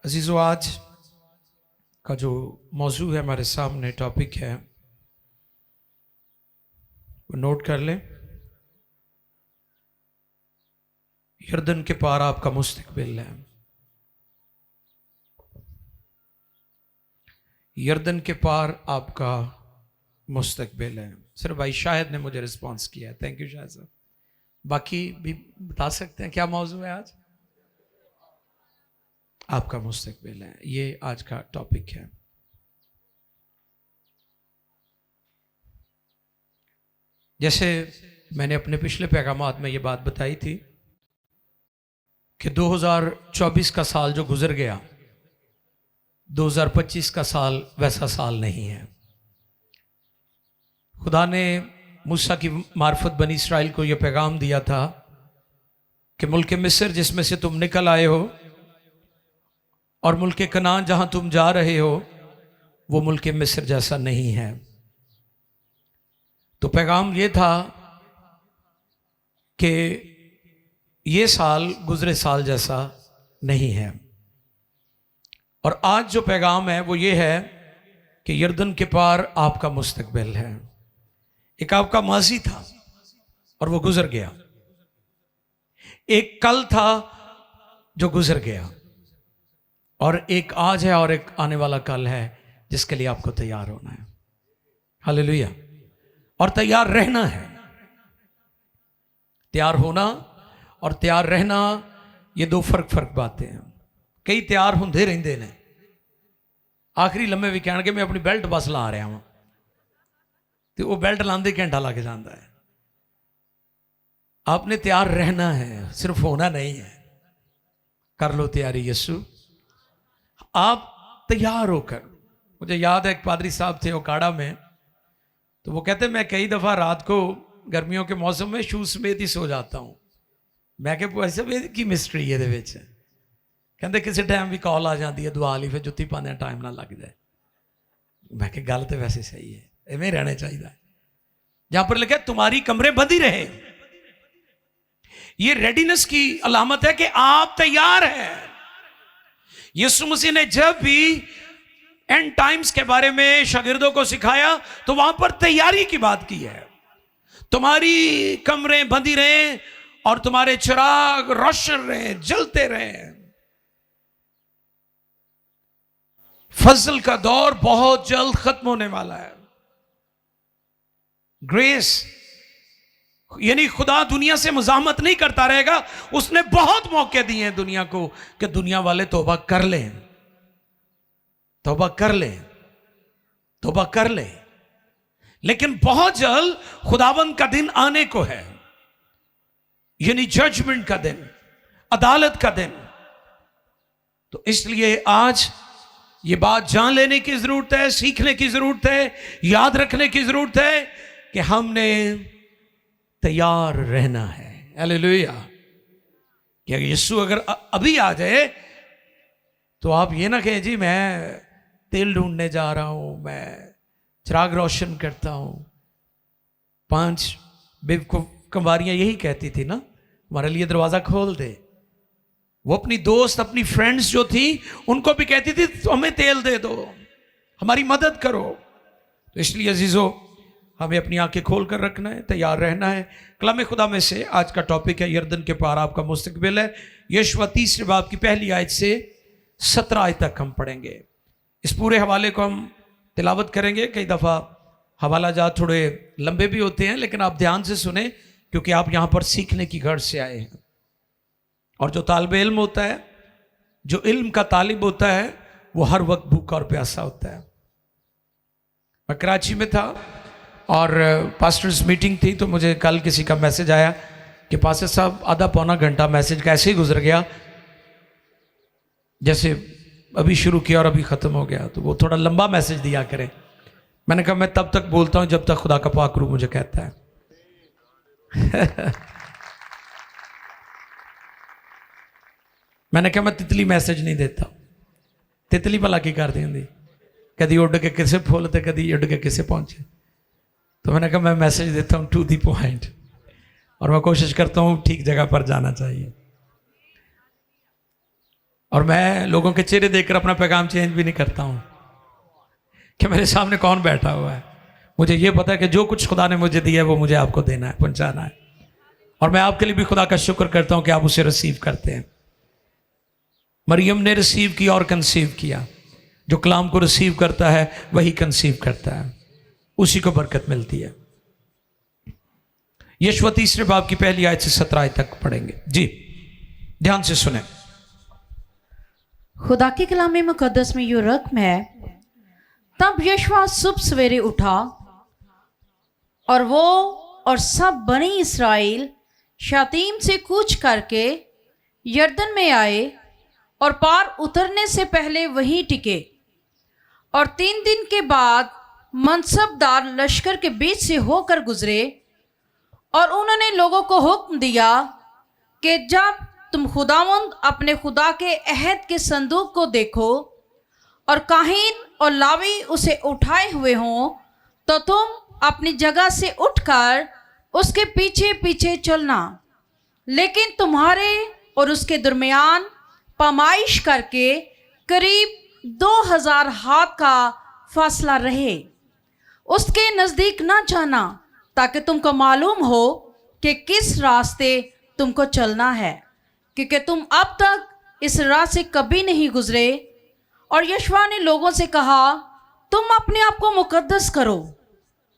अजीज़ों, आज का जो मौजू है हमारे सामने, टॉपिक है, वो नोट कर लें। यर्दन के पार आपका मुस्तकबिल है। यर्दन के पार आपका मुस्तकबिल है। सिर्फ भाई शाहिद ने मुझे रिस्पॉन्स किया है, थैंक यू शाहिद साहब। बाकी भी बता सकते हैं क्या मौजू है आज? आपका मुस्तकबिल है, ये आज का टॉपिक है। जैसे मैंने अपने पिछले पैगामात में ये बात बताई थी कि 2024 का साल जो गुजर गया, 2025 का साल वैसा साल नहीं है। खुदा ने मूसा की मार्फत बनी इस्राएल को यह पैगाम दिया था कि मुल्क मिस्र जिसमें से तुम निकल आए हो और मुल्क कनान जहां तुम जा रहे हो, वो मुल्क मिस्र जैसा नहीं है। तो पैगाम ये था कि ये साल गुजरे साल जैसा नहीं है। और आज जो पैगाम है वो ये है कि यर्दन के पार आपका मुस्तकबिल है। एक आपका माजी था और वो गुजर गया, एक कल था जो गुजर गया, और एक आज है और एक आने वाला कल है जिसके लिए आपको तैयार होना है। हालेलुया। और तैयार रहना है। तैयार होना और तैयार रहना, ये दो फर्क बातें हैं। कई तैयार होंदे रहंदे ने, आखिरी लम्हे भी कहणगे मैं अपनी बेल्ट बस ला रहा हूं, तो वो बेल्ट लांदे घंटा लग जाता है। आपने तैयार रहना है, सिर्फ होना नहीं है। कर लो तैयारी यीशु। आप तैयार होकर, मुझे याद है एक पादरी साहब थे ओकाड़ा में, तो वो कहते मैं कई दफ़ा रात को गर्मियों के मौसम में शूज समेत ही सो जाता हूँ। मैं क्या ऐसे की मिस्ट्री ये कहते किसी टाइम भी कॉल आ जाती है दुआ ली, फिर जुत्ती पाने टाइम ना लग जाए। मैं क्या गल तो वैसे सही है, इवें रहना चाहिए। जहां पर लिखा तुम्हारी कमरे बंदी रहे, ये रेडीनेस की अलामत है कि आप तैयार हैं। यीशु मसीह ने जब भी एंड टाइम्स के बारे में शागिर्दों को सिखाया तो वहां पर तैयारी की बात की है। तुम्हारी कमरें बंदी रहें और तुम्हारे चिराग रोशन रहें, जलते रहें। फजल का दौर बहुत जल्द खत्म होने वाला है। ग्रेस यानी खुदा दुनिया से मुजाहमत नहीं करता रहेगा। उसने बहुत मौके दिए हैं दुनिया को कि दुनिया वाले तौबा कर लें, तौबा कर लें, तौबा कर लें। लेकिन बहुत जल्द खुदावंद का दिन आने को है, यानी जजमेंट का दिन, अदालत का दिन। तो इसलिए आज ये बात जान लेने की जरूरत है, सीखने की जरूरत है, याद रखने की जरूरत है कि हमने तैयार रहना है। हालेलुया। कि अगर यीशु अगर अभी आ जाए तो आप ये ना कहें जी मैं तेल ढूंढने जा रहा हूं, मैं चिराग रोशन करता हूं। 5 बेवकूफ कंवारियां यही कहती थी ना, हमारे लिए दरवाजा खोल दे। वो अपनी दोस्त, अपनी फ्रेंड्स जो थी, उनको भी कहती थी तो हमें तेल दे दो, हमारी मदद करो। तो इसलिए अजीजों, हमें अपनी आंखें खोल कर रखना है, तैयार रहना है। कलाम खुदा में से आज का टॉपिक है यर्दन के पार आपका मुस्तकबिल है। यशवा 3 बाब की पहली आयत से 17 आयत तक हम पढ़ेंगे। इस पूरे हवाले को हम तिलावत करेंगे। कई दफ़ा हवाला जात थोड़े लंबे भी होते हैं, लेकिन आप ध्यान से सुने क्योंकि आप यहाँ पर सीखने की गर्ज से आए हैं। और जो तालिब इल्म होता है, जो इल्म का तालिब होता है, वो हर वक्त भूखा और प्यासा होता है। मैं कराची में था और पास्टर्स मीटिंग थी, तो मुझे कल किसी का मैसेज आया कि पास्टर साहब आधा पौना घंटा मैसेज कैसे ही गुजर गया, जैसे अभी शुरू किया और अभी ख़त्म हो गया। तो वो थोड़ा लंबा मैसेज दिया करें। मैंने कहा मैं तब तक बोलता हूँ जब तक खुदा का पाक रूह मुझे कहता है। मैंने कहा मैं तितली मैसेज नहीं देता। तितली भला की कर देंगी, कभी उड़ के किसे फुल तो कभी उड़ के किसे पहुंचे। तो मैंने कहा मैं मैसेज देता हूँ टू दी पॉइंट, और मैं कोशिश करता हूँ ठीक जगह पर जाना चाहिए। और मैं लोगों के चेहरे देखकर अपना पैगाम चेंज भी नहीं करता हूं कि मेरे सामने कौन बैठा हुआ है। मुझे ये पता है कि जो कुछ खुदा ने मुझे दिया है वो मुझे आपको देना है, पहुंचाना है। और मैं आपके लिए भी खुदा का शुक्र करता हूं कि आप उसे रिसीव करते हैं। मरियम ने रिसीव किया और कंसीव किया। जो कलाम को रिसीव करता है वही कंसीव करता है, उसी को बरकत मिलती है। यशवा 3 बाब की पहली आयत से 17 आयत तक पढ़ेंगे। जी ध्यान से सुने। खुदा के कलाम मुकद्दस में यूं रकम है, तब यशवा सुबह सवेरे उठा और वो और सब बनी इस्राएल शातीम से कूच करके यरदन में आए और पार उतरने से पहले वहीं टिके। और 3 दिन के बाद मनसबदार लश्कर के बीच से होकर गुजरे। और उन्होंने लोगों को हुक्म दिया कि जब तुम खुदावंद अपने खुदा के अहद के संदूक को देखो और काहीन और लावी उसे उठाए हुए हों, तो तुम अपनी जगह से उठकर उसके पीछे पीछे चलना। लेकिन तुम्हारे और उसके दरमियान पैमाइश करके करीब 2000 हाथ का फासला रहे। उसके नज़दीक न जाना, ताकि तुमको मालूम हो कि किस रास्ते तुमको चलना है, क्योंकि तुम अब तक इस राह से कभी नहीं गुजरे। और यशवा ने लोगों से कहा, तुम अपने आप को मुकद्दस करो,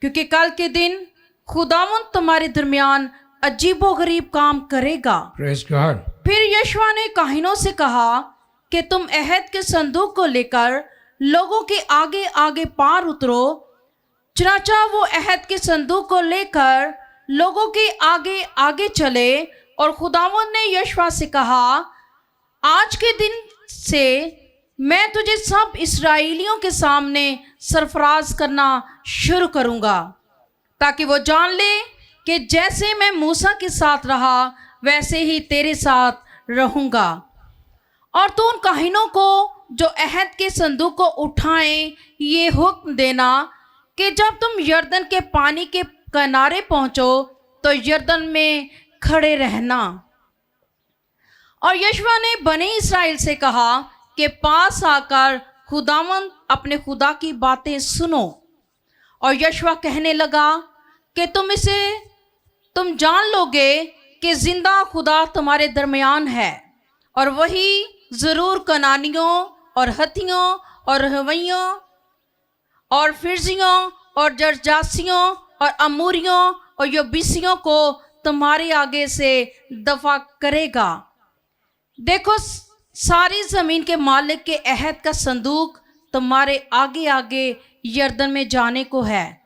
क्योंकि कल के दिन खुदावंद तुम्हारे दरमियान अजीबोगरीब काम करेगा। Praise God. फिर यशवा ने काहिनों से कहा कि तुम अहद के संदूक को लेकर लोगों के आगे आगे पार उतरो। चुनाचा वो अहद के संदूक को लेकर लोगों के आगे आगे चले। और खुदावंद ने यशवा से कहा, आज के दिन से मैं तुझे सब इस्राएलियों के सामने सरफराज करना शुरू करूँगा, ताकि वो जान ले कि जैसे मैं मूसा के साथ रहा वैसे ही तेरे साथ रहूँगा। और तू उन काहिनों को जो अहद के संदूक को उठाएं ये हुक्म देना कि जब तुम यरदन के पानी के किनारे पहुँचो तो यरदन में खड़े रहना। और यशवा ने बने इस्राएल से कहा कि पास आकर खुदावंद अपने खुदा की बातें सुनो। और यशवा कहने लगा कि तुम जान लोगे कि जिंदा खुदा तुम्हारे दरमियान है, और वही ज़रूर कनानियों और हथियों और हवैयों और फिरजियों और जरजासियों और अमूरियों और यबूसियों को तुम्हारे आगे से दफा करेगा। देखो, सारी ज़मीन के मालिक के अहद का संदूक तुम्हारे आगे आगे यरदन में जाने को है।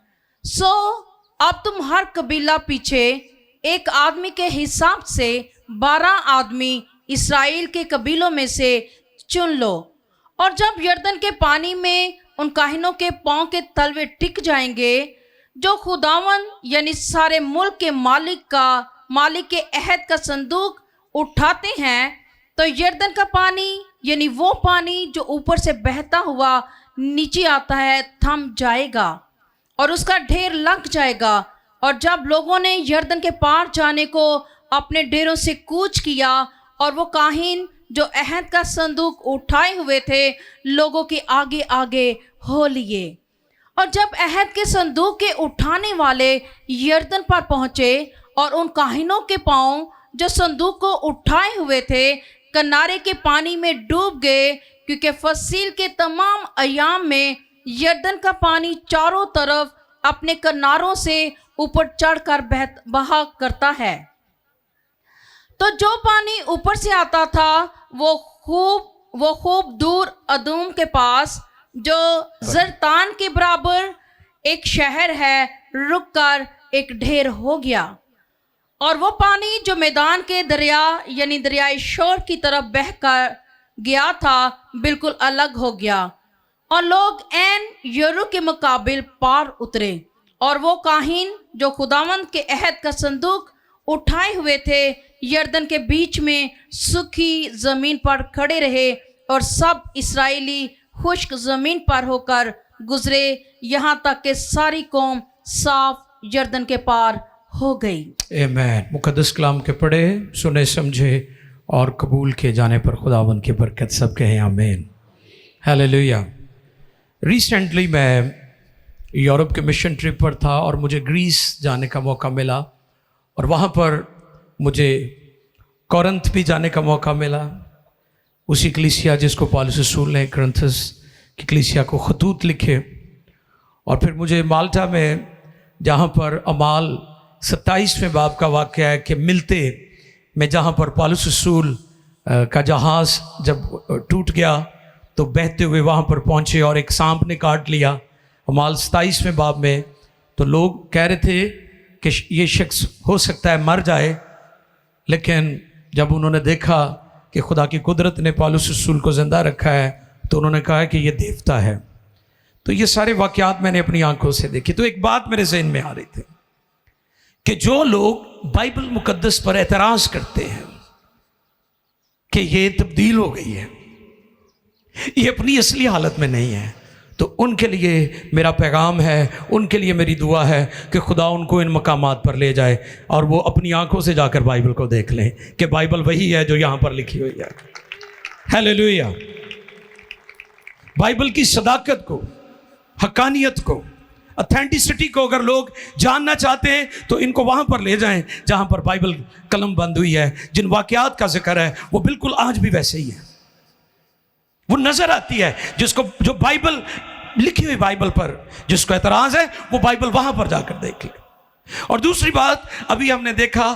सो अब तुम हर कबीला पीछे एक आदमी के हिसाब से 12 आदमी इस्राएल के कबीलों में से चुन लो। और जब यरदन के पानी में उन काहिनों के पांव के तलवे टिक जाएंगे जो खुदावन यानी सारे मुल्क के मालिक के अहद का संदूक उठाते हैं, तो यरदन का पानी यानी वो पानी जो ऊपर से बहता हुआ नीचे आता है थम जाएगा और उसका ढेर लग जाएगा। और जब लोगों ने यरदन के पार जाने को अपने डेरों से कूच किया और वो काहिन जो अहद का संदूक उठाए हुए थे लोगों के आगे आगे हो लिए। और जब अहद के संदूक के उठाने वाले यरदन पर पहुंचे और उन काहिनों के पांव जो संदूक को उठाए हुए थे किनारे के पानी में डूब गए, क्योंकि फसील के तमाम अयाम में यरदन का पानी चारों तरफ अपने किनारों से ऊपर चढ़कर बहा करता है। तो जो पानी ऊपर से आता था वो खूब दूर अदूम के पास जो जरतान के बराबर एक शहर है रुककर एक ढेर हो गया। और वो पानी जो मैदान के दरिया यानी दरियाए शोर की तरफ बह कर गया था बिल्कुल अलग हो गया और लोग ऐन यरू के मुकाबिल पार उतरे। और वो काहिन जो खुदावंद के अहद का संदूक उठाए हुए थे यरदन के बीच में सूखी जमीन पर खड़े रहे और सब इस्राएली खुश्क जमीन पर होकर गुजरे, यहाँ तक कि सारी कौम साफ यरदन के पार हो गई। आमीन। मुकद्दस कलाम के पढ़े सुने समझे और कबूल किए जाने पर खुदावन की बरकत सब कहें आमीन। हालेलुया। रिसेंटली मैं यूरोप के मिशन ट्रिप पर था और मुझे ग्रीस जाने का मौका मिला और वहाँ पर मुझे कोरिन्थ भी जाने का मौका मिला। उसी कलीसिया जिसको पौलुस रसूल ने कुरिन्थस की कलीसिया को खतूत लिखे। और फिर मुझे माल्टा में, जहाँ पर अमाल 27वें बाब का वाक़या है कि मिलते में जहाँ पर पौलुस रसूल का जहाज़ जब टूट गया तो बहते हुए वहाँ पर पहुँचे और एक सांप ने काट लिया। अमाल 27वें बाब में तो लोग कह रहे थे कि ये शख्स हो सकता है मर जाए, लेकिन जब उन्होंने देखा कि खुदा की कुदरत ने पौलुस रसूल को ज़िंदा रखा है तो उन्होंने कहा कि ये देवता है। तो ये सारे वाक़यात मैंने अपनी आंखों से देखे। तो एक बात मेरे ज़हन में आ रही थी कि जो लोग बाइबल मुकद्दस पर एतराज़ करते हैं कि ये तब्दील हो गई है, ये अपनी असली हालत में नहीं है, तो उनके लिए मेरा पैगाम है, उनके लिए मेरी दुआ है कि खुदा उनको इन मकामात पर ले जाए और वो अपनी आंखों से जाकर बाइबल को देख लें कि बाइबल वही है जो यहाँ पर लिखी हुई है। हालेलुया। बाइबल की सदाकत को, हकानियत को, ऑथेंटिसिटी को अगर लोग जानना चाहते हैं तो इनको वहाँ पर ले जाएं जहाँ पर बाइबल कलम बंद हुई है। जिन वाक़यात का जिक्र है वो बिल्कुल आज भी वैसे ही है, वो नज़र आती है। जिसको जो बाइबल लिखी हुई बाइबल पर जिसको एतराज़ है वो बाइबल वहाँ पर जाकर देख ले। और दूसरी बात, अभी हमने देखा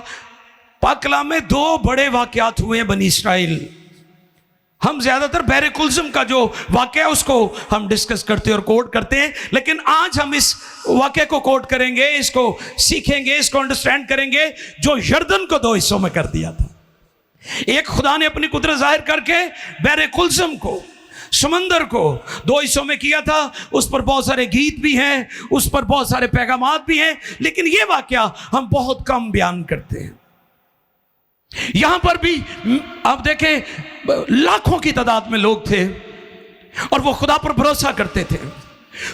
पाक कलाम में 2 बड़े वाक़यात हुए हैं बनी इस्राइल। हम ज़्यादातर बहरे कुलज़ुम का जो वाक़या है उसको हम डिस्कस करते और कोट करते हैं, लेकिन आज हम इस वाक़े को कोट करेंगे, इसको सीखेंगे, इसको अंडरस्टैंड करेंगे जो यरदन को 2 हिस्सों में कर दिया था। एक, खुदा ने अपनी कुदरत जाहिर करके बहरे कुलज़ुम को, समंदर को 2 हिस्सों में किया था। उस पर बहुत सारे गीत भी हैं, उस पर बहुत सारे पैगामात भी हैं, लेकिन ये वाक़या हम बहुत कम बयान करते हैं। यहां पर भी आप देखें लाखों की तादाद में लोग थे और वो खुदा पर भरोसा करते थे।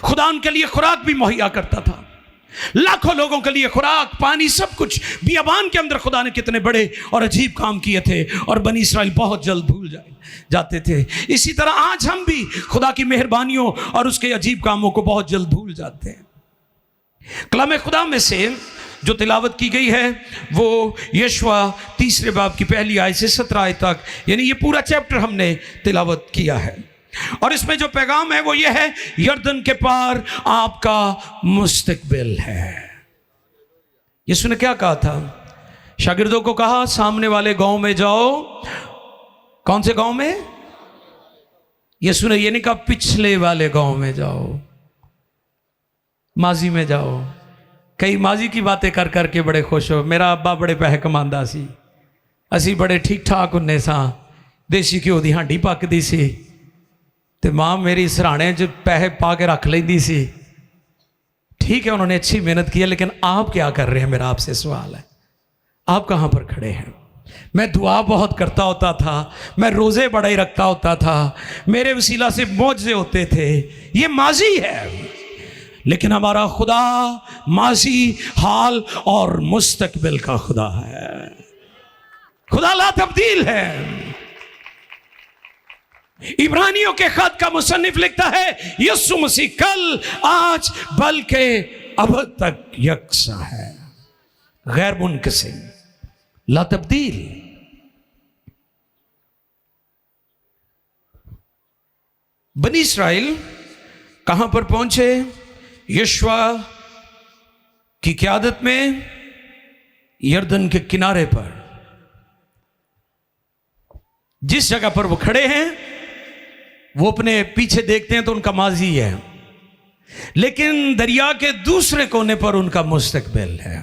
खुदा उनके लिए खुराक भी मुहैया करता था। लाखों लोगों के लिए खुराक, पानी, सब कुछ। बियाबान के अंदर खुदा ने कितने बड़े और अजीब काम किए थे और बनी इस्राइल बहुत जल्द भूल जाते थे। इसी तरह आज हम भी खुदा की मेहरबानियों और उसके अजीब कामों को बहुत जल्द भूल जाते हैं। कलाम खुदा में से जो तिलावत की गई है वो यशवा 3 बाब की पहली आयत से 17 आयत तक, यानी ये पूरा चैप्टर हमने तिलावत किया है। और इसमें जो पैगाम है वो ये है, यरदन के पार आपका मुस्तकबिल है। यीशु ने क्या कहा था? शागिर्दों को कहा सामने वाले गांव में जाओ। कौन से गांव में? यीशु ने ये नहीं कहा पिछले वाले गांव में जाओ, माजी में जाओ। कई माजी की बातें कर करके बड़े खुश हो। मेरा अब्बा बड़े पैसे कमांदा सी, असी बड़े ठीक ठाक हुन्ने सां, देसी घ्यो दी हांडी पकदी सी ते माँ मेरी सराहने च पैसे पा के रख लेंदी सी। ठीक है, उन्होंने अच्छी मेहनत की है, लेकिन आप क्या कर रहे हैं? मेरा आपसे सवाल है, आप कहाँ पर खड़े हैं? मैं दुआ बहुत करता होता था, मैं रोज़े बड़ा ही रखता होता था, मेरे वसीला से मौजे होते थे। ये माजी है, लेकिन हमारा खुदा माजी, हाल और मुस्तकबिल का खुदा है। खुदा ला तब्दील है। इब्रानियों के खत का मुसन्निफ लिखता है यीशु मसीह कल, आज, बल्कि अब तक यकसा है, गैर मुनक़सिम, ला तब्दील। बनी इस्राइल कहां पर पहुंचे? यशवा की क़यादत में यरदन के किनारे पर। जिस जगह पर वो खड़े हैं वो अपने पीछे देखते हैं तो उनका माजी है, लेकिन दरिया के दूसरे कोने पर उनका मुस्तकबिल है।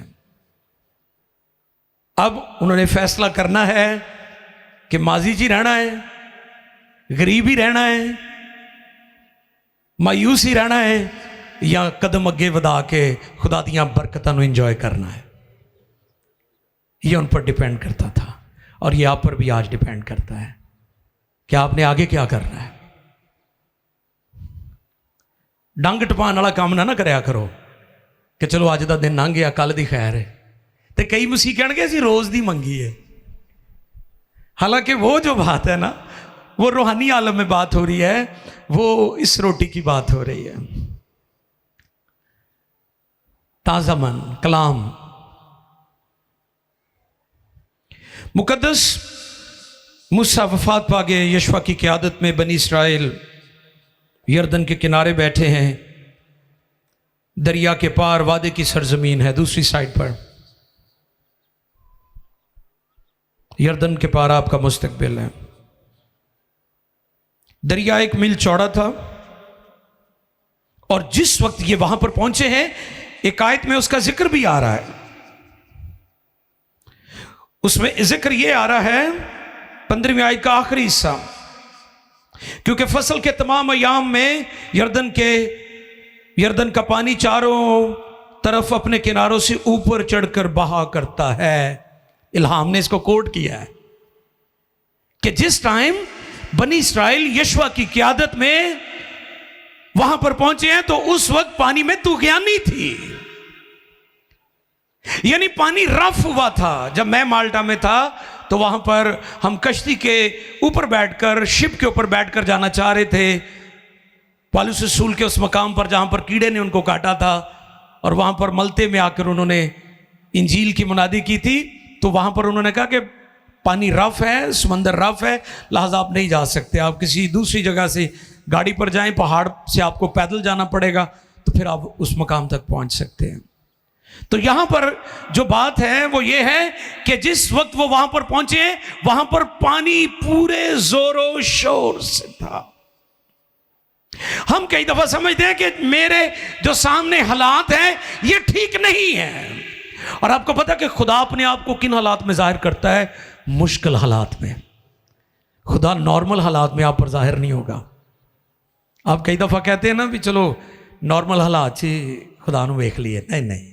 अब उन्होंने फैसला करना है कि माजी जी रहना है, गरीब ही रहना है, मायूस ही रहना है, या कदम अगे वधा के खुदा दियां बरकतां नूं इंजॉय करना है। ये उन पर डिपेंड करता था और ये आप पर भी आज डिपेंड करता है कि आपने आगे क्या करना है। डंग टपान वाला काम ना करया करो कि चलो अज का दिन लंघ गया, कल दी खैर है। तो कई मसीह कहणगे असीं रोज़ दी मंगी है। हालांकि वो जो बात है ना, वो रूहानी आलम में बात हो रही है, वो इस रोटी की बात हो रही है। ताज़ा मन, कलाम। मुकद्दस मूसा वफात पा गए। यशवा की क़यादत में बनी इस्राएल यरदन के किनारे बैठे हैं। दरिया के पार वादे की सरजमीन है, दूसरी साइड पर यरदन के पार आपका मुस्तकबिल है। दरिया 1 मील चौड़ा था और जिस वक्त ये वहां पर पहुंचे हैं, एक आयत में उसका जिक्र भी आ रहा है। उसमें जिक्र ये आ रहा है 15वीं आयत का आखिरी हिस्सा, क्योंकि फसल के तमाम अयाम में यरदन का पानी चारों तरफ अपने किनारों से ऊपर चढ़कर बहा करता है। इल्हाम ने इसको कोट किया है कि जिस टाइम बनी इस्राएल यशवा की क़यादत में वहां पर पहुंचे हैं, तो उस वक्त पानी में तूग़यानी थी, यानी पानी रफ हुआ था। जब मैं माल्टा में था तो वहां पर हम कश्ती के ऊपर बैठकर, शिप के ऊपर बैठकर जाना चाह रहे थे पालूस रसूल के उस मकाम पर जहां पर कीड़े ने उनको काटा था, और वहां पर मलते में आकर उन्होंने इंजील की मुनादी की थी। तो वहां पर उन्होंने कहा कि पानी रफ है, समंदर रफ है, लिहाजा आप नहीं जा सकते, आप किसी दूसरी जगह से गाड़ी पर जाएं, पहाड़ से आपको पैदल जाना पड़ेगा, तो फिर आप उस मकाम तक पहुंच सकते हैं। तो यहां पर जो बात है वो ये है कि जिस वक्त वो वहां पर पहुंचे, वहां पर पानी पूरे जोरों शोर से था। हम कई दफा समझते हैं कि मेरे जो सामने हालात हैं ये ठीक नहीं है, और आपको पता कि खुदा अपने आप को किन हालात में जाहिर करता है? मुश्किल हालात में। खुदा नॉर्मल हालात में आप पर जाहिर नहीं होगा। आप कई दफा कहते हैं ना भी चलो नॉर्मल हालात ही खुदा ने वेख लिए, नहीं नहीं,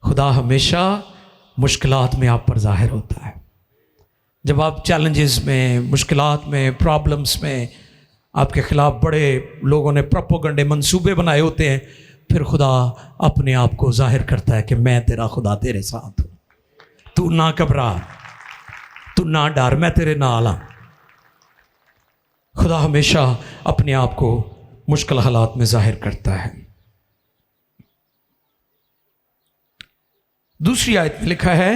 खुदा हमेशा मुश्किलात में आप पर जाहिर होता है। जब आप चैलेंजेस में, मुश्किलात में, प्रॉब्लम्स में, आपके खिलाफ बड़े लोगों ने प्रोपोगंडे मंसूबे बनाए होते हैं, फिर खुदा अपने आप को जाहिर करता है कि मैं तेरा खुदा, तेरे साथ हूँ, तू ना घबरा, तू ना डर, मैं तेरे नाल हाँ। खुदा हमेशा अपने आप को मुश्किल हालात में जाहिर करता है। दूसरी आयत में लिखा है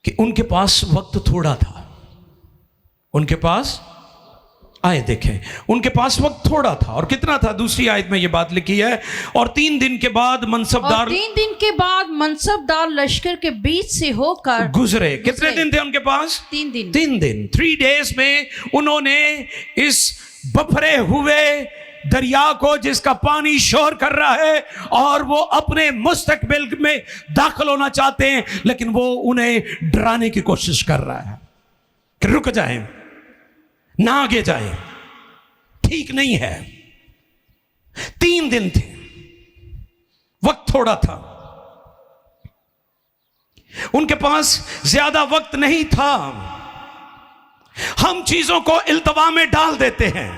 कि उनके पास वक्त थोड़ा था। उनके पास, आए देखें, उनके पास वक्त थोड़ा था। और कितना था? दूसरी आयत में ये बात लिखी है, और 3 दिन के बाद मनसबदार लश्कर के बीच से होकर गुजरे। कितने दिन थे उनके पास? 3 दिन। 3 दिन, 3 डेज में उन्होंने इस बफरे हुए दरिया को, जिसका पानी शोर कर रहा है और वो अपने मुस्तकबिल में दाखिल होना चाहते हैं, लेकिन वो उन्हें डराने की कोशिश कर रहा है कि रुक जाएं, ना आगे जाएं, ठीक नहीं है। 3 दिन थे, वक्त थोड़ा था, उनके पास ज्यादा वक्त नहीं था। हम चीजों को इल्तवा में डाल देते हैं,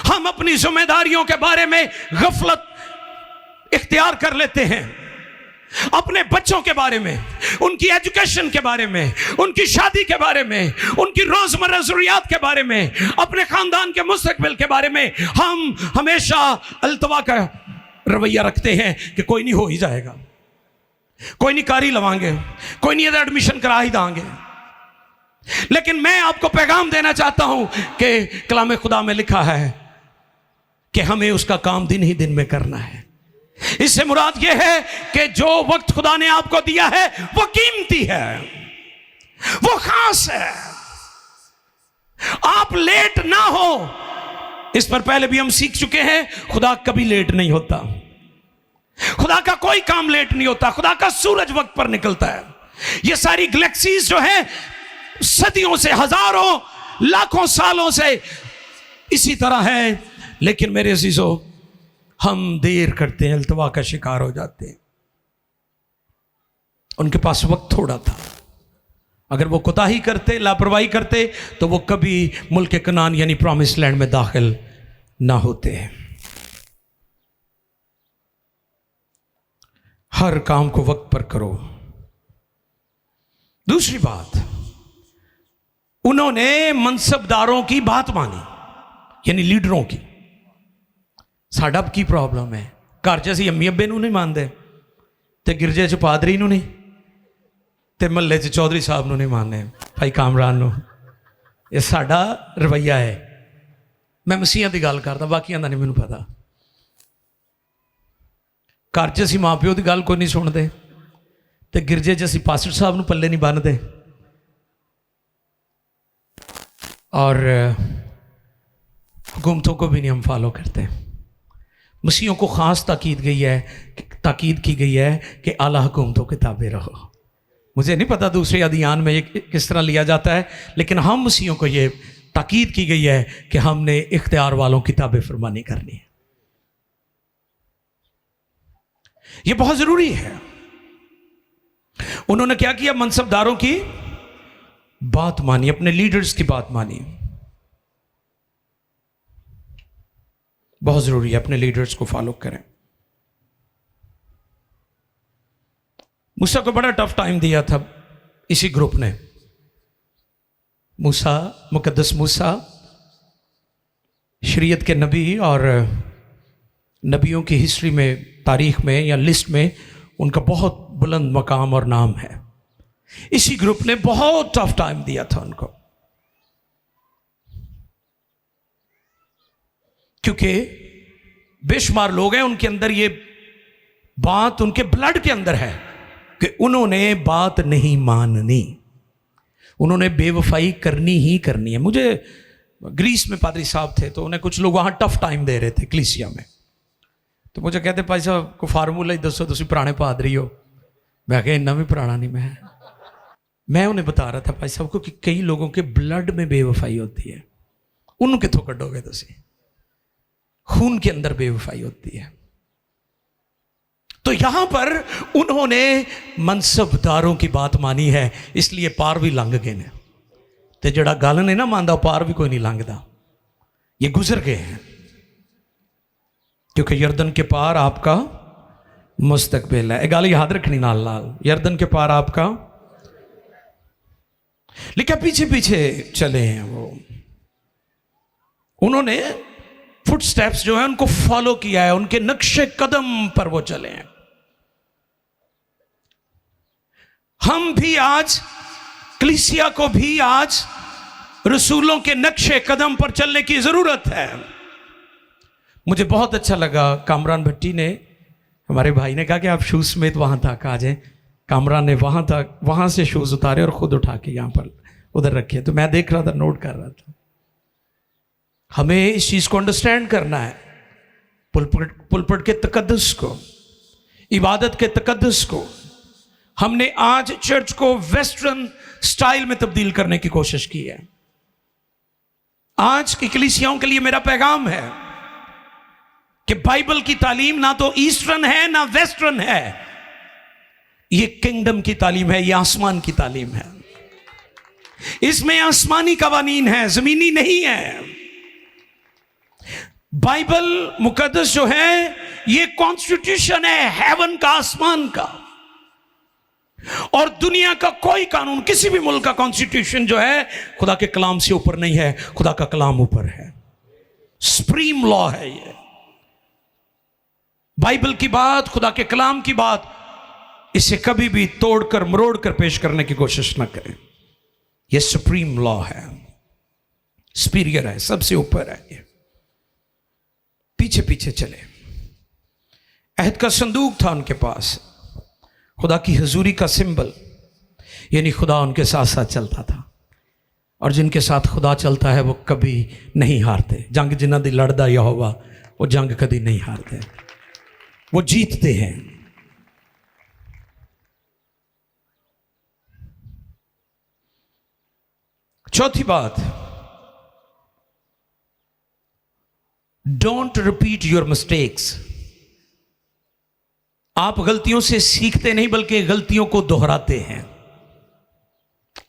हम अपनी जिम्मेदारियों के बारे में गफलत इख्तियार कर लेते हैं, अपने बच्चों के बारे में, उनकी एजुकेशन के बारे में, उनकी शादी के बारे में, उनकी रोजमर्रा जरूरियात के बारे में, अपने खानदान के मुस्तकबिल के बारे में हम हमेशा अल्तवा का रवैया रखते हैं कि कोई नहीं, हो ही जाएगा, कोई नहीं, कारी लवांगे, कोई नहीं, एडमिशन करा ही देंगे। लेकिन मैं आपको पैगाम देना चाहता हूं कि कलाम खुदा में लिखा है कि हमें उसका काम दिन ही दिन में करना है। इससे मुराद यह है कि जो वक्त खुदा ने आपको दिया है वो कीमती है, वो खास है। आप लेट ना हो, इस पर पहले भी हम सीख चुके हैं। खुदा कभी लेट नहीं होता, खुदा का कोई काम लेट नहीं होता, खुदा का सूरज वक्त पर निकलता है। ये सारी गैलेक्सीज जो है सदियों से, हजारों लाखों सालों से इसी तरह है, लेकिन मेरे अजीजों हम देर करते हैं, अल्तवा का शिकार हो जाते हैं। उनके पास वक्त थोड़ा था, अगर वो कोताही करते, लापरवाही करते, तो वो कभी मुल्क कनान यानी प्रॉमिस लैंड में दाखिल ना होते। हर काम को वक्त पर करो, दूसरी बात, उन्होंने मनसबदारों की बात मानी, यानी लीडरों की। साडा की प्रॉब्लम है, घर च असीं अम्मी अब्बे नूं नहीं मानते, ते गिरजे च पादरी नूं नहीं, ते महल्ले च चौधरी साहब नूं नहीं मानते, भाई कामरान नूं। ये साडा रवैया है। मैं मसीहां दी गल करदा, बाकियां दा नहीं मैनूं पता। घर च असीं माँ प्यो की गल कोई नहीं सुनते, तो गिरजे च असीं पास्टर साहब नूं पल्ले नहीं बन्नते, और हुकूमतों को भी नहीं हम फॉलो करते। मसीहों को ख़ास ताकीद की गई है कि आला हुकूमतों के ताबे रहो। मुझे नहीं पता दूसरे अदियान में ये किस तरह लिया जाता है, लेकिन हम मसीहों को ये ताकीद की गई है कि हमने इख्तियार वालों की ताबे फरमानी करनी है। ये बहुत ज़रूरी है। उन्होंने क्या किया? मनसबदारों की बात मानी, अपने लीडर्स की बात मानी। बहुत ज़रूरी है, अपने लीडर्स को फॉलो करें। मूसा को बड़ा टफ टाइम दिया था इसी ग्रुप ने। मूसा, मुकद्दस मूसा, शरीयत के नबी, और नबियों की हिस्ट्री में, तारीख में या लिस्ट में उनका बहुत बुलंद मकाम और नाम है। इसी ग्रुप ने बहुत टफ टाइम दिया था उनको, क्योंकि बेशुमार लोग हैं उनके अंदर ये बात, उनके ब्लड के अंदर है कि उन्होंने बात नहीं माननी, उन्होंने बेवफाई करनी ही करनी है। मुझे ग्रीस में पादरी साहब थे, तो उन्हें कुछ लोग वहाँ टफ टाइम दे रहे थे कलीसिया में, तो मुझे कहते भाई साहब को फार्मूला ही दसो, तुम पुराने पादरी हो। मैं कहा इन्ना भी पुराना नहीं मैं उन्हें बता रहा था भाई साहब को कि कई लोगों के ब्लड में बेवफाई होती है, उन्होंने कितों कड्डोगे तुम, खून के अंदर बेवफाई होती है। तो यहां पर उन्होंने मनसबदारों की बात मानी है, इसलिए पार भी लंघ गए ने। ते जड़ा गल नहीं ना मानता, पार भी कोई नहीं लंघदा, ये गुजर गए हैं, क्योंकि यरदन के पार आपका मुस्तकबिल है। गल याद रखनी नाल नाल, यरदन के पार आपका, लेकिन पीछे पीछे चले हैं वो। उन्होंने फुटस्टेप्स जो है उनको फॉलो किया है, उनके नक्शे कदम पर वो चले हैं। हम भी आज, कलीसिया को भी आज रसूलों के नक्शे कदम पर चलने की जरूरत है। मुझे बहुत अच्छा लगा, कामरान भट्टी ने, हमारे भाई ने कहा कि आप शूज समेत वहां तक आ जाएं। कामरान ने वहां से शूज उतारे और खुद उठा के यहां पर उधर रखे, तो मैं देख रहा था, नोट कर रहा था। हमें इस चीज को अंडरस्टैंड करना है, पुलपट के तकद्दुस को, इबादत के तकद्दुस को। हमने आज चर्च को वेस्टर्न स्टाइल में तब्दील करने की कोशिश की है। आज की कलीसियाओं के लिए मेरा पैगाम है कि बाइबल की तालीम ना तो ईस्टर्न है ना वेस्टर्न है, ये किंगडम की तालीम है, ये आसमान की तालीम है। इसमें आसमानी कवानीन है, जमीनी नहीं है। बाइबल मुकद्दस जो है ये कॉन्स्टिट्यूशन है हेवन का, आसमान का। और दुनिया का कोई कानून, किसी भी मुल्क का कॉन्स्टिट्यूशन जो है खुदा के कलाम से ऊपर नहीं है, खुदा का कलाम ऊपर है। सुप्रीम लॉ है ये। बाइबल की बात, खुदा के कलाम की बात, इसे कभी भी तोड़कर मरोड़कर पेश करने की कोशिश ना करें। ये सुप्रीम लॉ है, सुपीरियर है, सबसे ऊपर है ये। पीछे पीछे चले। अहद का संदूक था उनके पास, खुदा की हजूरी का सिंबल, यानी खुदा उनके साथ साथ चलता था। और जिनके साथ खुदा चलता है वो कभी नहीं हारते। जंग जिन्हां दी लड़दा यहोवा, वो जंग कभी नहीं हारते, वो जीतते हैं। चौथी बात, डोंट रिपीट योर मिस्टेक्स। आप गलतियों से सीखते नहीं बल्कि गलतियों को दोहराते हैं।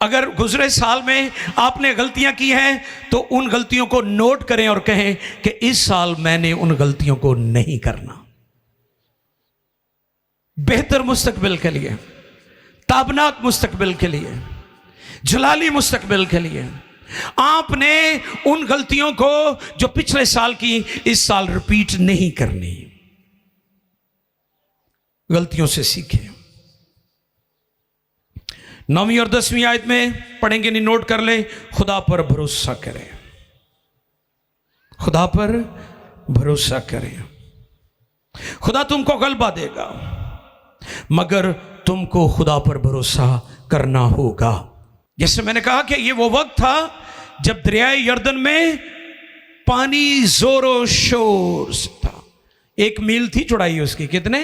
अगर गुजरे साल में आपने गलतियां की हैं तो उन गलतियों को नोट करें और कहें कि इस साल मैंने उन गलतियों को नहीं करना। बेहतर मुस्तकबिल के लिए, ताबनाक मुस्तकबिल के लिए, जलाली मुस्तकबिल के लिए। आपने उन गलतियों को जो पिछले साल की इस साल रिपीट नहीं करनी। गलतियों से सीखें। 9वीं और 10वीं आयत में पढ़ेंगे, नहीं नोट कर ले। खुदा पर भरोसा करें, खुदा पर भरोसा करें। खुदा तुमको गलबा देगा, मगर तुमको खुदा पर भरोसा करना होगा। जैसे मैंने कहा कि ये वो वक्त था जब दरियाए यर्दन में पानी जोरों शोर से था। 1 मील थी चौड़ाई उसकी, कितने?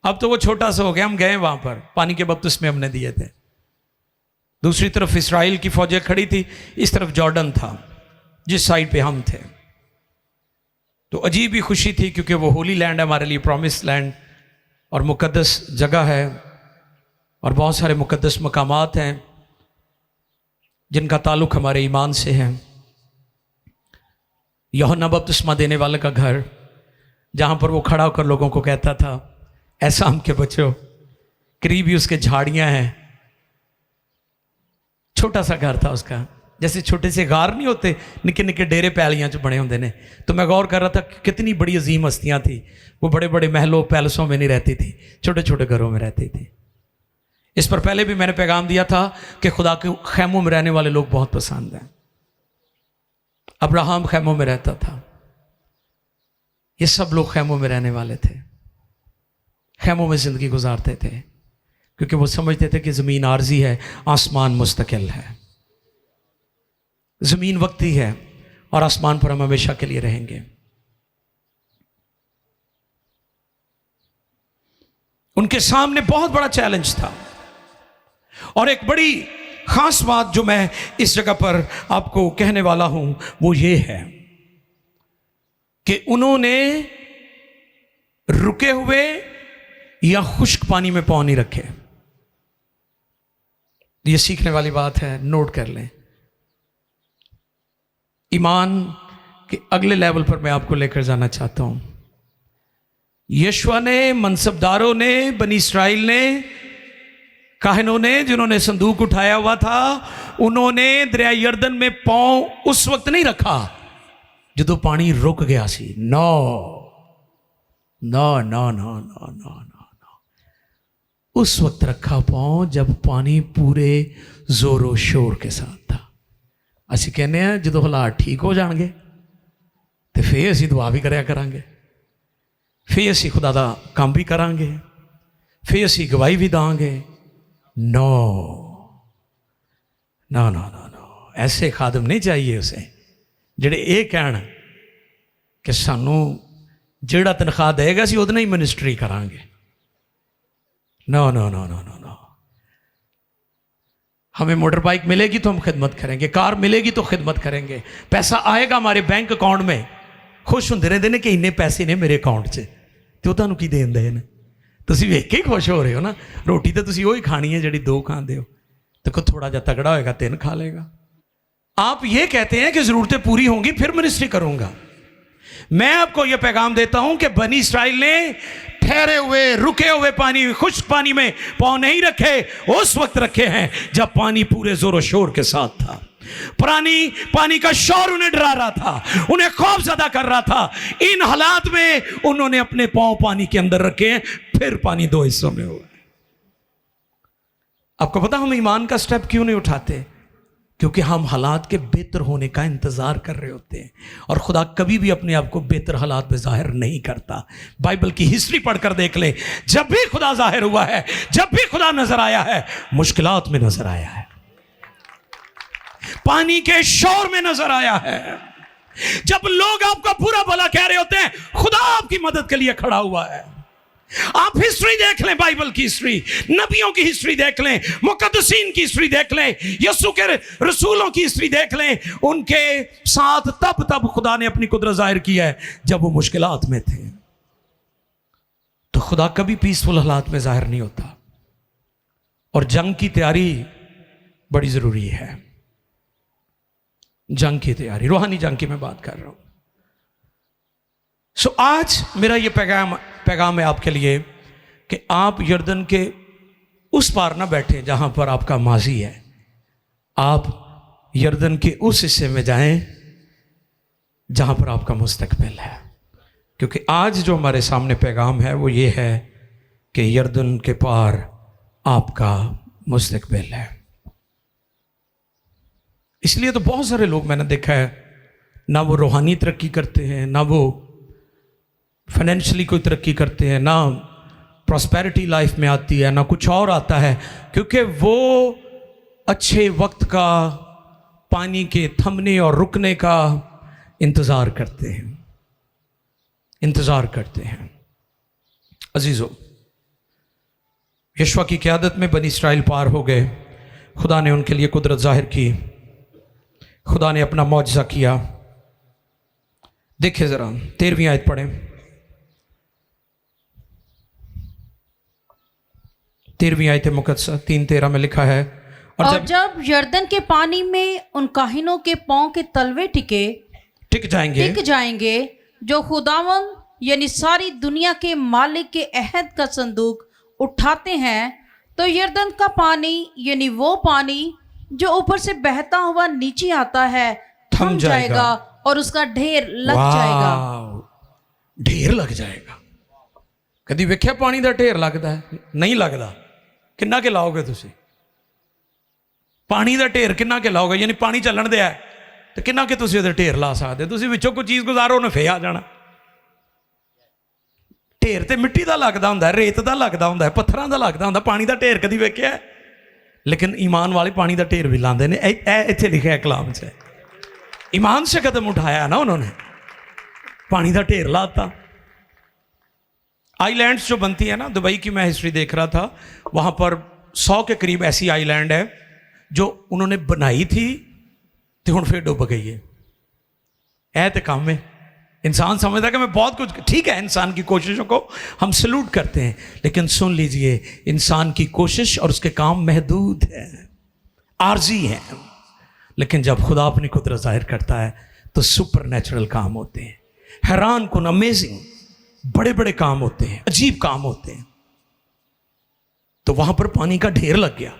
अब तो वो छोटा सा हो गया। हम गए वहां पर, पानी के बपतिस्मे हमने दिए थे। दूसरी तरफ इस्राएल की फौजें खड़ी थी, इस तरफ जॉर्डन था, जिस साइड पे हम थे। तो अजीब ही खुशी थी, क्योंकि वो होली लैंड है हमारे लिए, प्रॉमिस लैंड, और मुकद्दस जगह है, और बहुत सारे मुकद्दस मकामात हैं जिनका ताल्लुक हमारे ईमान से है। यूहन्ना बपतिस्मा देने वाले का घर, जहां पर वो खड़ा होकर लोगों को कहता था, ऐसा हम के बच्चों, करीब ही उसके झाड़ियां हैं। छोटा सा घर था उसका, जैसे छोटे से गार नहीं होते, निके निके डेरे पैलियां च बने होंगे ने। तो मैं गौर कर रहा था कि कितनी बड़ी अजीम हस्तियां थी। वो बड़े बड़े महलों पैलेसों में नहीं रहती थी, छोटे छोटे घरों में रहती थी। इस पर पहले भी मैंने पैगाम दिया था कि खुदा के खैमों में रहने वाले लोग बहुत पसंद हैं। अब्राहम खैमों में रहता था, ये सब लोग खैमों में रहने वाले थे, खैमों में जिंदगी गुजारते थे, क्योंकि वो समझते थे कि जमीन आर्जी है, आसमान मुस्तकिल है। जमीन वक्ती है और आसमान पर हम हमेशा के लिए रहेंगे। उनके सामने बहुत बड़ा चैलेंज था। और एक बड़ी खास बात जो मैं इस जगह पर आपको कहने वाला हूं, वो ये है कि उन्होंने रुके हुए या खुश्क पानी में पांव नहीं रखे। ये सीखने वाली बात है, नोट कर लें। ईमान के अगले लेवल पर मैं आपको लेकर जाना चाहता हूं। यशुआ ने, मनसबदारों ने, बनी इस्राइल ने, काहिनों ने, जिन्होंने संदूक उठाया हुआ था, उन्होंने दरिया यर्दन में पांव उस वक्त नहीं रखा जदों पानी रुक गया सी। No no no no no no no, उस वक्त रखा पांव जब पानी पूरे जोरों शोर के साथ था। ਅਸੀਂ ਕਹਿੰਦੇ ਆ ਜਦੋਂ ਹਾਲਾਤ ठीक हो जाएंगे तो फिर ਅਸੀਂ दुआ भी करा करांगे, फिर ਅਸੀਂ खुदा दा काम भी करांगे, फिर ਅਸੀਂ गवाही भी दांगे। No no no no no, ऐसे खादम नहीं चाहिए उसे ਜਿਹੜੇ ਇਹ ਕਹਿਣ कि सानू ਜਿਹੜਾ तनख्वाह देगा ਅਸੀਂ ਉਹਦੇ ਨਾਲ ਹੀ मिनिस्ट्री करांगे। No no no no no no, हमें मोटर बाइक मिलेगी तो हम खिदमत करेंगे, कार मिलेगी तो खिदमत करेंगे, पैसा आएगा हमारे बैंक अकाउंट में, खुश होंदे रहंदे ने कि इन्ने पैसे ने मेरे अकाउंट 'ਚ, ਤੇ ਉਹ ਤੁਹਾਨੂੰ ਕੀ ਦੇਣ ਦੇ ਨੇ? ਤੁਸੀਂ ਵੇਖ ਕੇ ਹੀ खुश हो रहे हो ना। रोटी तो ਤੁਸੀਂ ਉਹੀ ਖਾਣੀ ਹੈ ਜਿਹੜੀ 2 ਖਾਂਦੇ ਹੋ, ਤੇ ਕੋਈ थोड़ा ਜਿਹਾ तगड़ा होएगा 3 खा लेगा। आप ये कहते हैं कि ज़रूरतें पूरी होंगी फिर मिनिस्ट्री करूंगा। मैं आपको यह पैगाम देता हूं कि बनी इस्राइल ने ठहरे हुए, रुके हुए पानी, खुश्क पानी में पांव नहीं रखे, उस वक्त रखे हैं जब पानी पूरे जोर शोर के साथ था। पानी का शोर उन्हें डरा रहा था, उन्हें खौफजदा कर रहा था। इन हालात में उन्होंने अपने पांव पानी के अंदर रखे हैं, फिर पानी 2 हिस्सों में हुआ। आपको पता हम ईमान का स्टेप क्यों नहीं उठाते? क्योंकि हम हालात के बेहतर होने का इंतजार कर रहे होते हैं, और खुदा कभी भी अपने आप को बेहतर हालात में जाहिर नहीं करता। बाइबल की हिस्ट्री पढ़कर देख ले, जब भी खुदा जाहिर हुआ है, जब भी खुदा नजर आया है, मुश्किलात में नजर आया है, पानी के शोर में नजर आया है। जब लोग आपको बुरा भला कह रहे होते हैं, खुदा आपकी मदद के लिए खड़ा हुआ है। आप हिस्ट्री देख लें, बाइबल की हिस्ट्री, नबियों की हिस्ट्री देख लें, मुकद्दसीन की हिस्ट्री देख लें, यीशु के रसूलों की हिस्ट्री देख लें। उनके साथ तब खुदा ने अपनी कुदरत जाहिर की है जब वो मुश्किलात में थे। तो खुदा कभी पीसफुल हालात में जाहिर नहीं होता, और जंग की तैयारी बड़ी जरूरी है। जंग की तैयारी, रूहानी जंग की मैं बात कर रहा हूं। आज मेरा ये पैगाम है आपके लिए कि आप यर्दन के उस पार ना बैठे जहां पर आपका माजी है, आप यर्दन के उस हिस्से में जाएं जहां पर आपका मुस्तकबिल है। क्योंकि आज जो हमारे सामने पैगाम है वो ये है कि यर्दन के पार आपका मुस्तकबिल है। इसलिए तो बहुत सारे लोग मैंने देखा है, ना वो रूहानी तरक्की करते हैं, ना वो फाइनेंशियली कोई तरक्की करते हैं, ना प्रॉस्पेरिटी लाइफ में आती है, ना कुछ और आता है, क्योंकि वो अच्छे वक्त का, पानी के थमने और रुकने का इंतज़ार करते हैं, इंतज़ार करते हैं। अजीज़ों, यशवा की क़यादत में बनी इस्राएल पार हो गए। खुदा ने उनके लिए कुदरत जाहिर की, खुदा ने अपना मौजज़ा किया। देखिए ज़रा 13वीं आयत पढ़ें। 13वीं आयत मुकद्दसा 3:13 में लिखा है, और जब यर्दन के पानी में उन काहिनों के पांव के तलवे टिक जाएंगे जो खुदावंद यानी सारी दुनिया के मालिक के अहद का संदूक उठाते हैं, तो यर्दन का पानी यानी वो पानी जो ऊपर से बहता हुआ नीचे आता है थम जाएगा और उसका ढेर लग जाएगा। ढेर लग जाएगा। कभी वेख्या पानी का ढेर लगता है? नहीं लगता। किन्ना के लाओगे तुसी? पानी का ढेर किन्ना के लाओगे? यानी पानी चलन दिया है तो किन्ना के तुसी उहदे ढेर ला सकते? तुसी विचों कोई चीज़ गुजारो उन्हें फे आ जाना। ढेर तो मिट्टी का लगता होंदा है, रेत का लगता होंदा है, पत्थरों का लगता होंदा। पानी का ढेर कभी वेख्या है? लेकिन ईमान वाले पानी का ढेर भी लाते हैं। इत्थे लिखा है कलाम से, ईमान से कदम उठाया ना उन्होंने, पानी का ढेर लाता। आइलैंड्स जो बनती है ना, दुबई की मैं हिस्ट्री देख रहा था, वहाँ पर 100 के करीब ऐसी आइलैंड है जो उन्होंने बनाई थी तो हुण फिर डुब गई है। ऐ तो काम है। इंसान समझता है कि मैं बहुत कुछ, ठीक है, इंसान की कोशिशों को हम सलूट करते हैं, लेकिन सुन लीजिए, इंसान की कोशिश और उसके काम महदूद है, आर्जी है। लेकिन जब खुदा अपनी कुदरत जाहिर करता है तो सुपर नेचुरल काम होते हैं, हैरान कुन, अमेजिंग, बड़े बड़े काम होते हैं, अजीब काम होते हैं। तो वहां पर पानी का ढेर लग गया।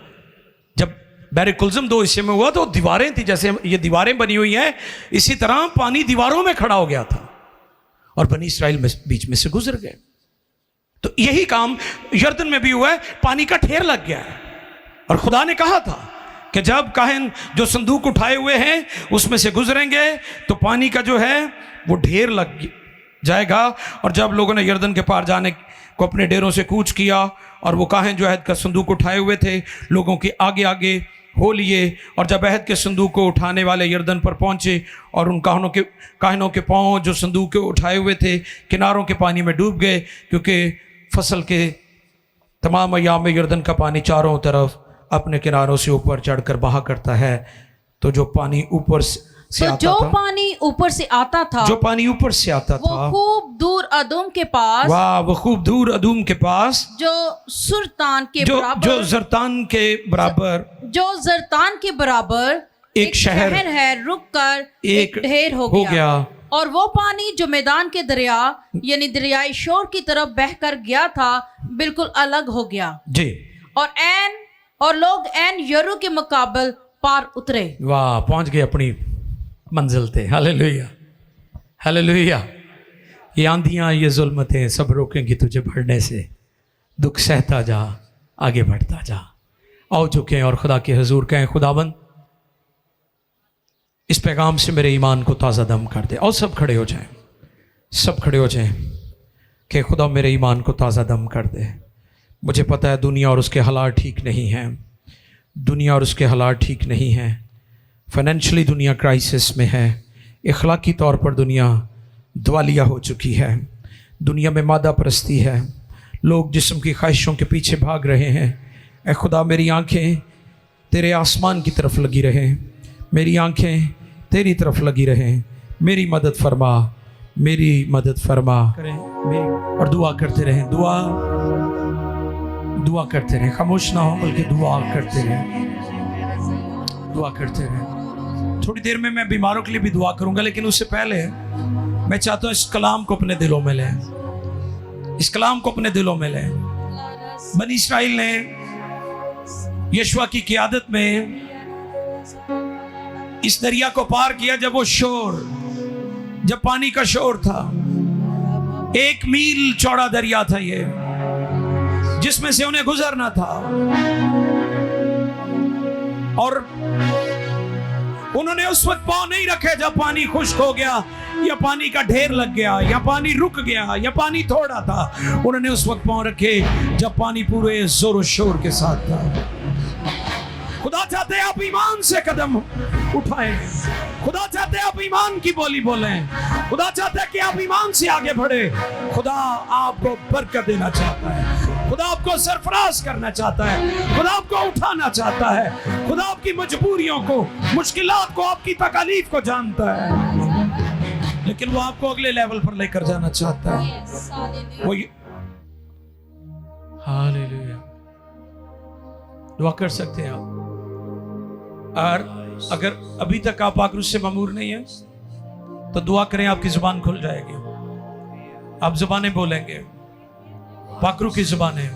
जब बैर कुल्ज़म 2 हिस्से में हुआ तो दीवारें थी, जैसे ये दीवारें बनी हुई हैं, इसी तरह पानी दीवारों में खड़ा हो गया था और बनी इस्राएल में बीच में से गुजर गए। तो यही काम यर्दन में भी हुआ है, पानी का ढेर लग गया है। और खुदा ने कहा था कि जब काहिन जो संदूक उठाए हुए हैं उसमें से गुजरेंगे तो पानी का जो है वो ढेर लग जाएगा। और जब लोगों ने यर्दन के पार जाने को अपने डेरों से कूच किया और वो काहिन जो अहद का संदूक उठाए हुए थे लोगों के आगे आगे हो लिए, और जब अहद के संदूक को उठाने वाले यर्दन पर पहुंचे और उन काहिनों के पांव जो संदूक के उठाए हुए थे किनारों के पानी में डूब गए, क्योंकि फसल के तमाम अय्याम में यर्दन का पानी चारों तरफ अपने किनारों से ऊपर चढ़कर बहा करता है। तो जो पानी ऊपर से आता था, पानी ऊपर से आता था, जो पानी ऊपर से आता था, वो खूब दूर अदूम के पास, वाह, वो खूब दूर अदूम के पास, जो जरतान के बराबर एक शहर है, रुक कर एक ढेर हो गया। और वो पानी जो मैदान के दरिया यानी दरियाई शोर की तरफ बहकर गया था बिल्कुल अलग हो गया जी। और लोग एन यरू के मुकाबल पार उतरे। वाह, पहुंच गए अपनी मंजिल थे। Hallelujah, hallelujah. ये आंधियां, ये जुल्मतें सब रोकेंगी तुझे बढ़ने से। दुख सहता जा, आगे बढ़ता जा। आओ झुकें और खुदा के हुजूर कहें, खुदाबंद इस पैगाम से मेरे ईमान को ताज़ा दम कर दे। और सब खड़े हो जाएं, सब खड़े हो जाएं कि खुदा मेरे ईमान को ताज़ा दम कर दे। मुझे पता है दुनिया और उसके हालात ठीक नहीं हैं, दुनिया और उसके हालात ठीक नहीं हैं। फाइनेंशियली दुनिया क्राइसिस में है, इखलाकी तौर पर दुनिया दिवालिया हो चुकी है, दुनिया में मादा परस्ती है, लोग जिस्म की ख्वाहिशों के पीछे भाग रहे हैं। ऐ खुदा, मेरी आंखें तेरे आसमान की तरफ लगी रहें, मेरी आंखें तेरी तरफ लगी रहें। मेरी मदद फरमा, मेरी मदद फरमा करें और दुआ करते रहें। दुआ करते रहें, खामोश ना हो बल्कि दुआ करते रहें, दुआ करते रहें। थोड़ी देर में मैं बीमारों के लिए भी दुआ करूंगा, लेकिन उससे पहले मैं चाहता हूँ इस कलाम को अपने दिलों में लें, इस कलाम को अपने दिलों में लें। बनी इस्राइल ने यीशुआ की क़ियादत में इस दरिया को पार किया जब पानी का शोर था। 1 मील चौड़ा दरिया था ये, जिसमें से उन्हें गुजरना था। और उन्होंने उस वक्त पांव नहीं रखे जब पानी खुश्क हो गया, या पानी का ढेर लग गया, या पानी रुक गया, या पानी थोड़ा था। उन्होंने उस वक्त पांव रखे जब पानी पूरे जोर शोर के साथ था। खुदा चाहते हैं आप ईमान से कदम उठाएं। खुदा चाहते हैं आप ईमान की बोली बोलें। खुदा चाहता है कि आप ईमान से आगे बढ़े। खुदा आपको बरकत देना चाहता है। खुदा आपको सरफराज करना चाहता है। खुदा आपको उठाना चाहता है। खुदा आपकी मजबूरियों को, मुश्किलात को, आपकी तकलीफ को जानता है, लेकिन वो आपको अगले लेवल पर लेकर जाना चाहता है। वो हालेलुया। दुआ कर सकते हैं आप। और अगर अभी तक आप पाकरू से ममूर नहीं है तो दुआ करें, आपकी जुबान खुल जाएगी। आप जुबानें बोलेंगे, पाकरू की जुबानें,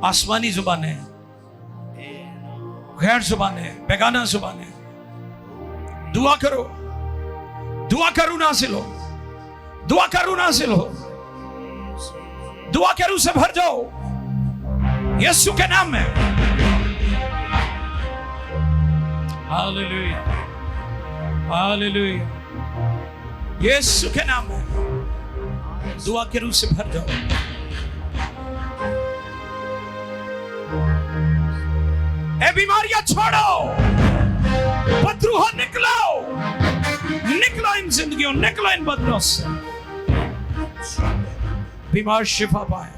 आसमानी जुबानें, गैर जुबानें, बेगाना जुबानें। दुआ करो, दुआ करूं नासिल हो, दुआ करूं नासिल हो, दुआ करूं से भर जाओ यीशु के नाम में। Hallelujah, hallelujah. यीशु के नाम में दुआ के रूह से भर जाओ। ए बीमारियां छोड़ो, बदरूह निकलो, निकलो इन जिंदगियों, निकलो इन बदरों से। बीमार शिफा पाए,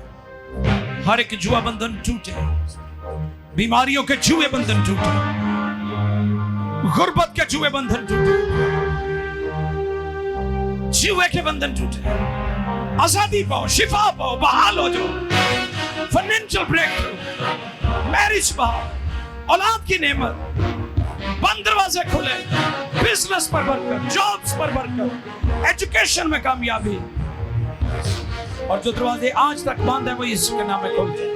हर एक जुआ बंधन टूटे, बीमारियों के जुए बंधन टूटे, गुर्बत के जुए बंधन टूटे, जुए के बंधन टूटे, आजादी पाओ, शिफा पाओ, बहाल हो जाओ, फाइनेंशियल ब्रेक थ्रू, मैरिज पाओ, औलाद की नेमत, बंद दरवाजे खुले, बिजनेस पर बरकत, जॉब्स पर बरकत, एजुकेशन में कामयाबी, और जो दरवाजे आज तक बंद है वो यीशु के नाम में खुल जाए।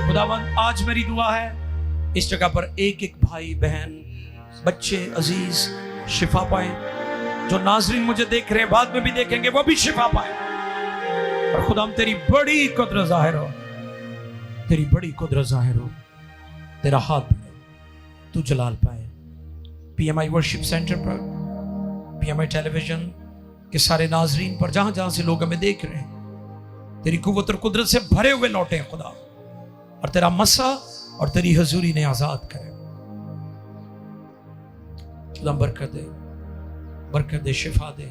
खुदावंद, आज मेरी दुआ है इस जगह पर एक एक भाई बहन, बच्चे अजीज शिफा पाए। जो नाज़रीन मुझे देख रहे हैं, बाद में भी देखेंगे, वो भी शिफा पाए। और खुदाम तेरी बड़ी कुदरत जाहिर हो, तेरी बड़ी कुदरत जाहिर हो, तेरा हाथ बढ़े, तू जलाल पाए। PMI वर्शिप सेंटर पर, PMI टेलीविजन के सारे नाजरीन पर, जहां जहां से लोग हमें देख रहे हैं, तेरी कुव्वत और कुदरत से भरे हुए लौटे खुदा, और तेरा मसा और तेरी हजूरी ने आजाद करे। खुदा बरकत दे, बरकत दे, शिफा दे,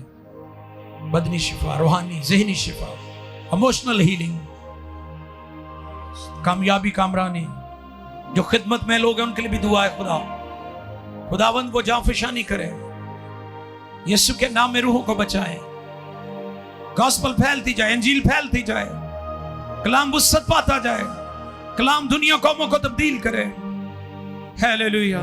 बदनी शिफा, रूहानी ज़हनी शिफा, इमोशनल हीलिंग, कामयाबी, कामरानी। जो खिदमत में लोग हैं उनके लिए भी दुआ है खुदा। खुदावंद वो जाफिशानी करे, यीशु के नाम में रूहों को बचाए, गॉस्पल फैलती जाए, इंजील फैलती जाए, कलाम वुसअत पाता जाए, कलाम दुनिया कौमों को तब्दील करे। हालेलुया।